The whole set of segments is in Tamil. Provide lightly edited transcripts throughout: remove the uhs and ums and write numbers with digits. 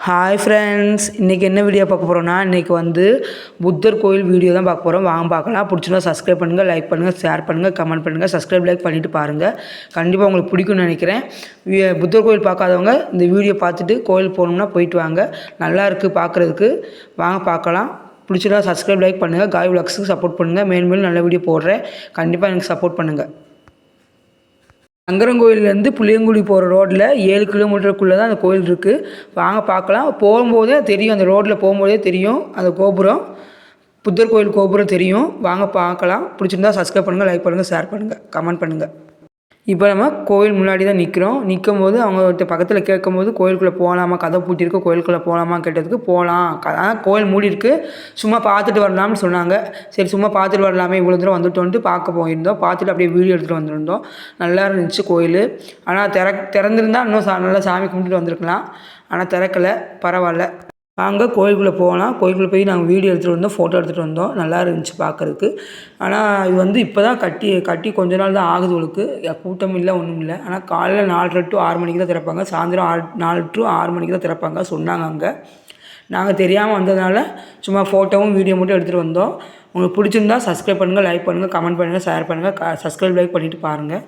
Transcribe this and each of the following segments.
ஹாய் ஃப்ரெண்ட்ஸ், இன்றைக்கி என்ன வீடியோ பார்க்க போகிறோன்னா, இன்றைக்கி வந்து புத்தர் கோயில் வீடியோ தான் பார்க்க போகிறோம். வாங்க பார்க்கலாம். பிடிச்சிருந்தா சப்ஸ்கிரைப் பண்ணுங்கள், லைக் பண்ணுங்கள், ஷேர் பண்ணுங்கள், கமெண்ட் பண்ணுங்கள். சப்ஸ்கிரைப் லைக் பண்ணிவிட்டு பாருங்கள். கண்டிப்பாக உங்களுக்கு பிடிக்கும்னு நினைக்கிறேன். புத்தர் கோயில் பார்க்காதவங்க இந்த வீடியோ பார்த்துட்டு கோயில் போகணுன்னா போயிட்டு வாங்க. நல்லாயிருக்கு பார்க்குறதுக்கு. வாங்க பார்க்கலாம். பிடிச்சிருந்தா சப்ஸ்கிரைப் லைக் பண்ணுங்கள். காய் விளாக்ஸுக்கு சப்போர்ட் பண்ணுங்கள். மேலும் நல்ல வீடியோ போடுறேன். கண்டிப்பாக எனக்கு சப்போர்ட் பண்ணுங்கள். சங்கரன்கோயிலேருந்து புளியங்குடி போகிற ரோட்டில் 7 கிலோமீட்டருக்குள்ளே தான் அந்த கோயில் இருக்குது. வாங்க பார்க்கலாம். போகும்போதே தெரியும், அந்த ரோட்டில் போகும்போதே தெரியும் அந்த கோபுரம், புத்தர் கோயில் கோபுரம் தெரியும். வாங்க பார்க்கலாம். பிடிச்சிருந்தா சப்ஸ்கிரைப் பண்ணுங்கள், லைக் பண்ணுங்கள், ஷேர் பண்ணுங்கள், கமெண்ட் பண்ணுங்கள். இப்போ நம்ம கோயில் முன்னாடி தான் நிற்கும்போது அவங்கள்ட்ட பக்கத்தில் கேட்கும்போது கோயிலுக்குள்ளே போகலாமா, கதை பூட்டியிருக்கு, கோயிலுக்குள்ளே போகலாமா கேட்டதுக்கு போகலாம், ஆனால் கோயில் மூடி இருக்குது, சும்மா பார்த்துட்டு வரலாம்னு சொன்னாங்க. சரி சும்மா பார்த்துட்டு வரலாமே, இவ்வளோ தூரம் வந்துட்டு பார்க்க போயிருந்தோம். பார்த்துட்டு அப்படியே வீடியோ எடுத்துகிட்டு வந்துருந்தோம். நல்லா இருந்துச்சு கோயில். ஆனால் திறந்துருந்தால் இன்னும் நல்லா சாமி கும்பிட்டுட்டு வந்திருக்கலாம். ஆனால் திறக்கலை. பரவாயில்ல. வாங்க கோயிலுக்குள்ளே போகலாம். கோயிலுக்குள்ளே போய் நாங்கள் வீடியோ எடுத்துகிட்டு வந்தோம், ஃபோட்டோ எடுத்துகிட்டு வந்தோம். நல்லா இருந்துச்சு பார்க்குறதுக்கு. ஆனால் இது வந்து இப்போ தான் கட்டி கொஞ்ச நாள் தான் ஆகுது. உங்களுக்கு கூட்டம் இல்லை, ஒன்றும் இல்லை. ஆனால் காலைல 4:30 to 6 மணிக்கு தான் திறப்பாங்க. சாயந்தரம் 4 to 6 மணிக்கு தான் திறப்பாங்க சொன்னாங்க. அங்கே நாங்கள் தெரியாமல் வந்ததுனால சும்மா ஃபோட்டோவும் வீடியோ மட்டும் எடுத்துகிட்டு வந்தோம். உங்களுக்கு பிடிச்சிருந்தா சப்ஸ்கிரைப் பண்ணுங்கள், லைக் பண்ணுங்கள், கமெண்ட் பண்ணுங்கள், ஷேர் பண்ணுங்கள். சப்ஸ்கிரைப் லைக் பண்ணிவிட்டு பாருங்கள்.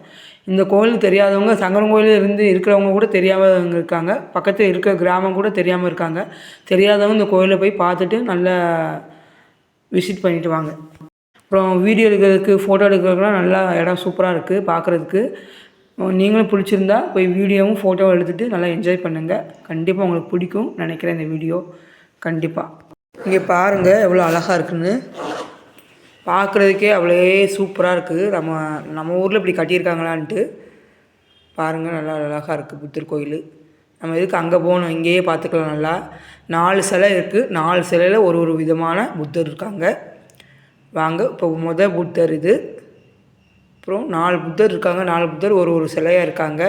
இந்த கோயில் தெரியாதவங்க, சங்கரன் கோயில் இருந்து இருக்கிறவங்க கூட தெரியாதவங்க இருக்காங்க. பக்கத்தில் இருக்கிற கிராமம் கூட தெரியாமல் இருக்காங்க. தெரியாதவங்க இந்த கோயிலில் போய் பார்த்துட்டு நல்லா விசிட் பண்ணிவிட்டு வாங்க. அப்புறம் வீடியோ எடுக்கிறதுக்கு, ஃபோட்டோ எடுக்கிறதுக்குலாம் நல்லா இடம் சூப்பராக இருக்குது பார்க்குறதுக்கு. நீங்களும் பிடிச்சிருந்தா போய் வீடியோவும் ஃபோட்டோவும் எடுத்துகிட்டு நல்லா என்ஜாய் பண்ணுங்கள். கண்டிப்பாக உங்களுக்கு பிடிக்கும் நினைக்கிறேன் இந்த வீடியோ. கண்டிப்பாக இங்கே பாருங்கள் எவ்வளோ அழகாக இருக்குன்னு. பார்க்குறதுக்கே அவ்வளோ சூப்பராக இருக்குது. நம்ம ஊரில் இப்படி கட்டியிருக்காங்களான்ட்டு பாருங்கள். நல்லா அழகாக இருக்குது புத்தர் கோயில். நம்ம எதுக்கு அங்கே போகணும், இங்கேயே பார்த்துக்கலாம். நல்லா 4 சிலை இருக்குது. 4 சிலையில் ஒரு விதமான புத்தர் இருக்காங்க. வாங்க. இப்போ புத்தர் இது. அப்புறம் 4 புத்தர் இருக்காங்க. 4 புத்தர் ஒரு சிலையாக இருக்காங்க.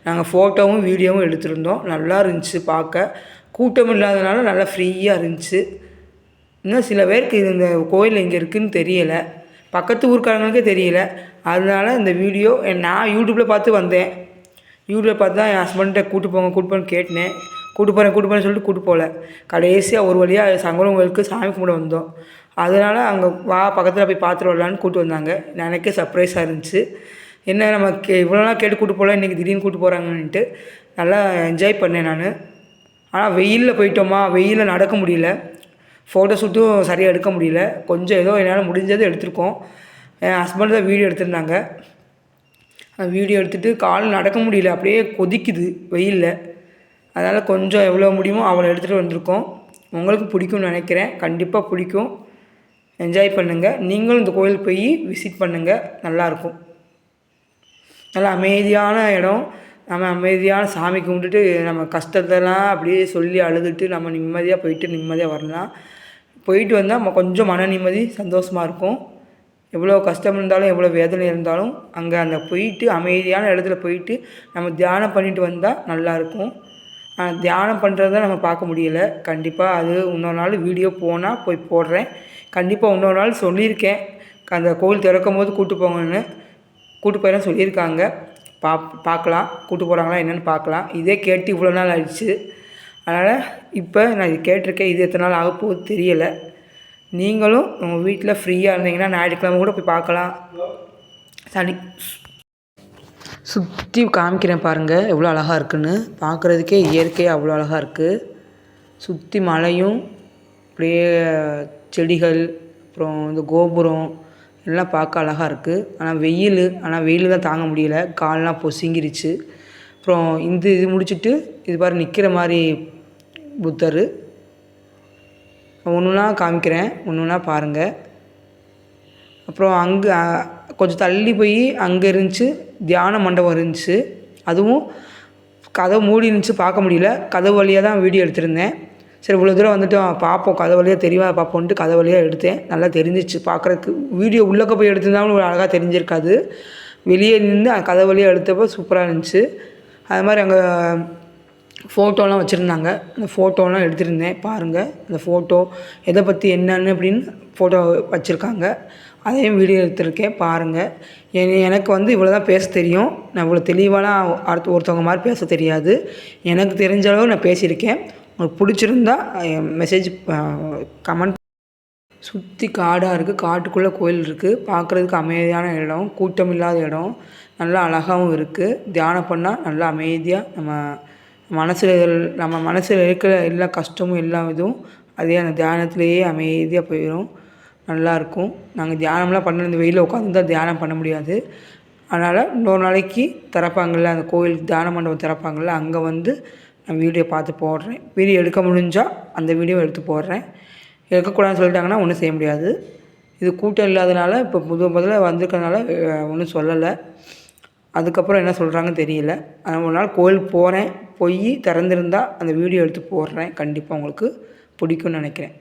நாங்கள் ஃபோட்டோவும் வீடியோவும் எடுத்துருந்தோம். நல்லா இருந்துச்சு பார்க்க. கூட்டம் இல்லாதனால நல்லா ஃப்ரீயாக இருந்துச்சு. இன்னும் சில பேருக்கு இந்த கோயில் எங்கே இருக்குதுன்னு தெரியலை, பக்கத்து ஊருக்காரங்களுக்கே தெரியல. அதனால இந்த வீடியோ நான் யூடியூப்பில் பார்த்து வந்தேன். யூடியூப்பில் பார்த்து தான் என் ஹஸ்பண்ட்டை கூப்பிட்டு போங்கன்னு கேட்டேன். கூப்பிட்டு போகிறேன்னு சொல்லிட்டு கூப்பிட்டு போகல. கடைசியாக ஒரு வழியாக சங்கரன் கோயிலுக்கு சாமி கும்பிட வந்தோம். அதனால் அங்கே பக்கத்தில் போய் பார்த்துட்டு வரலான்னு கூப்பிட்டு வந்தாங்க. எனக்கே சர்ப்ரைஸாக இருந்துச்சு. என்ன நம்ம இவ்வளோ நாள் கேட்டு கூப்பிட்டு போகல, இன்றைக்கி திடீர்னு கூப்பிட்டு போகிறாங்கன்ட்டு நல்லா என்ஜாய் பண்ணேன் நான். ஆனால் வெயிலில் போயிட்டோமா, வெயிலில் நடக்க முடியல, ஃபோட்டோ ஷூட்டும் சரியாக எடுக்க முடியல. கொஞ்சம் ஏதோ என்னால் முடிஞ்சது எடுத்திருக்கோம். என் ஹஸ்பண்ட் தான் வீடியோ எடுத்திருந்தாங்க. அந்த வீடியோ எடுத்துகிட்டு கால் நடக்க முடியல, அப்படியே கொதிக்குது வெயிலில். அதனால் கொஞ்சம் எவ்வளோ முடியுமோ அவ்வளோ எடுத்துகிட்டு வந்திருக்கோம். உங்களுக்கு பிடிக்கும்னு நினைக்கிறேன். கண்டிப்பாக பிடிக்கும். என்ஜாய் பண்ணுங்கள். நீங்களும் இந்த கோயிலுக்கு போய் விசிட் பண்ணுங்கள். நல்லாயிருக்கும். நல்லா அமைதியான இடம். நம்ம அமைதியான சாமி கும்பிட்டுட்டு நம்ம கஷ்டத்தெல்லாம் அப்படியே சொல்லி அழுதுட்டு நம்ம நிம்மதியாக போயிட்டு நிம்மதியாக வரலாம். போயிட்டு வந்தால் நம்ம கொஞ்சம் மன நிம்மதி, சந்தோஷமாக இருக்கும். எவ்வளோ கஷ்டம் இருந்தாலும், எவ்வளோ வேதனை இருந்தாலும் அங்கே போயிட்டு அமைதியான இடத்துல போயிட்டு நம்ம தியானம் பண்ணிட்டு வந்தால் நல்லாயிருக்கும். தியானம் பண்ணுறத நம்ம பார்க்க முடியலை. கண்டிப்பாக அது இன்னொரு நாள் வீடியோ போய் போடுறேன். கண்டிப்பாக இன்னொரு நாள் சொல்லியிருக்கேன், அந்த கோவில் திறக்கும் போது கூப்பிட்டு போயிடலாம் சொல்லியிருக்காங்க. பார்க்கலாம், கூப்பிட்டு போகிறாங்களா என்னென்னு பார்க்கலாம். இதே கேட்டு இவ்வளோ நாள் ஆயிடுச்சு. அதனால் இப்போ நான் இது கேட்டிருக்கேன். இது எத்தனை நாள் ஆக போகுது தெரியலை. நீங்களும் உங்கள் வீட்டில் ஃப்ரீயாக இருந்தீங்கன்னா ஞாயிற்றுக்கிழமை கூட போய் பார்க்கலாம். சுற்றி காமிக்கிறேன் பாருங்கள் எவ்வளோ அழகாக இருக்குன்னு. பார்க்குறதுக்கே இயற்கையாக அவ்வளோ அழகாக இருக்குது. சுற்றி மலையும் அப்படியே செடிகள், அப்புறம் இந்த கோபுரம் எல்லாம் பார்க்க அழகாக இருக்குது. ஆனால் வெயில் தான் தாங்க முடியல, கால்லாம் பொசுங்கிருச்சு. அப்புறம் இது முடிச்சுட்டு இது பாரு நிற்கிற மாதிரி புத்தர். ஒன்றுனா காமிக்கிறேன், ஒன்றுனா பாருங்கள். அப்புறம் அங்கே கொஞ்சம் தள்ளி போய் அங்கே இருந்துச்சு தியான மண்டபம் இருந்துச்சு. அதுவும் கதவு மூடி இருந்துச்சு, பார்க்க முடியல. கதவு வழியாக தான் வீடியோ எடுத்திருந்தேன். சரி இவ்வளோ தூரம் வந்துட்டோம், பார்ப்போம் கதை வழியாக தெரியாத பார்ப்போன்ட்டு கதை வழியாக எடுத்தேன். நல்லா தெரிஞ்சிச்சு பார்க்குறதுக்கு. வீடியோ உள்ளக்க போய் எடுத்திருந்தாலும் ஒரு அழகாக தெரிஞ்சிருக்காது. வெளியே நின்று கதை வழியாக எடுத்தப்போ சூப்பராக இருந்துச்சு. அது மாதிரி அங்கே ஃபோட்டோலாம் வச்சுருந்தாங்க. அந்த ஃபோட்டோலாம் எடுத்திருந்தேன் பாருங்கள். அந்த ஃபோட்டோ எதை பற்றி என்னன்னு அப்படின்னு ஃபோட்டோ வச்சுருக்காங்க. அதையும் வீடியோ எடுத்திருக்கேன் பாருங்கள். எனக்கு வந்து இவ்வளோ தான் பேச தெரியும். நான் இவ்வளோ தெளிவாலாம் ஒருத்தவங்க மாதிரி பேச தெரியாது. எனக்கு தெரிஞ்ச அளவு நான் பேசியிருக்கேன். உங்களுக்கு பிடிச்சிருந்தா மெசேஜ் கமெண்ட். சுற்றி காடாக இருக்குது, காட்டுக்குள்ளே கோயில் இருக்குது. பார்க்குறதுக்கு அமைதியான இடம், கூட்டம் இல்லாத இடம், நல்லா அழகாகவும் இருக்குது. தியானம் பண்ணால் நல்லா அமைதியாக நம்ம மனசில் இருக்கிற எல்லா கஷ்டமும் எல்லா இதுவும் அதே அந்த தியானத்துலேயே அமைதியாக போயிடும். நல்லாயிருக்கும். நாங்கள் தியானம்லாம் பண்ண இந்த வெயிலில் உட்காந்து தான் தியானம் பண்ண முடியாது. அதனால் இன்னொரு நாளைக்கு திறப்பாங்கள்ல, அந்த கோயில் தியான மண்டபம் திறப்பாங்கள்ல, அங்கே வந்து நான் வீடியோ பார்த்து போடுறேன். வீடியோ எடுக்க முடிஞ்சால் அந்த வீடியோ எடுத்து போடுறேன். எடுக்கக்கூடாதுன்னு சொல்லிட்டாங்கன்னா ஒன்றும் செய்ய முடியாது. இது கூட்டம் இல்லாதனால இப்போ முதல்ல வந்திருக்கனால ஒன்றும் சொல்லலை. அதுக்கப்புறம் என்ன சொல்கிறாங்கன்னு தெரியல. ஆனால் ஒரு நாள் கோயிலுக்கு போகிறேன், போய் திறந்துருந்தால் அந்த வீடியோ எடுத்து போடுறேன். கண்டிப்பாக உங்களுக்கு பிடிக்கும்னு நினைக்கிறேன்.